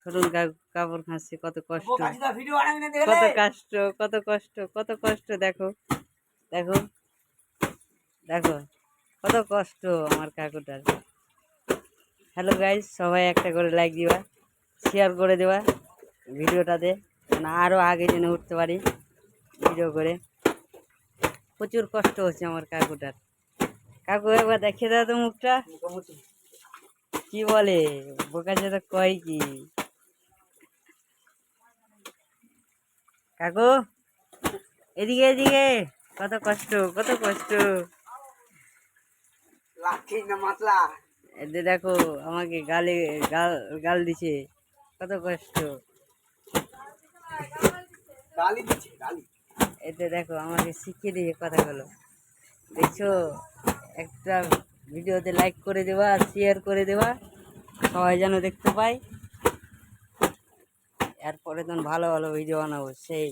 ধরুন কাপড় খাচ্ছে, কত কষ্ট, কত কষ্ট, কত কষ্ট, কত কষ্ট। দেখো দেখো দেখো কত কষ্ট আমার কাকুটার। হ্যালো গাইজ, সবাই একটা করে লাইক দিবা, শেয়ার করে দেওয়া ভিডিওটাতে, যেন আরও আগে যেন উঠতে পারি ভিডিও করে। প্রচুর কষ্ট হচ্ছে আমার কাকুটার। কাকু একবার দেখিয়ে দাও তো মুখটা, কি বলে বোকা যেটা কয় কি। কাকু এদিকে এদিকে, কত কষ্ট, কত কষ্ট। এতে দেখো আমাকে গালে গাল গাল দিছে, কত কষ্ট। এতে দেখো আমাকে শিখিয়ে দিয়েছে কথাগুলো, দেখছো। একটা ভিডিওতে লাইক করে দেওয়া, শেয়ার করে দেওয়া, সবাই যেন দেখতে পায়। এরপরে তখন ভালো ভালো ভিডিও বানাবো সেই।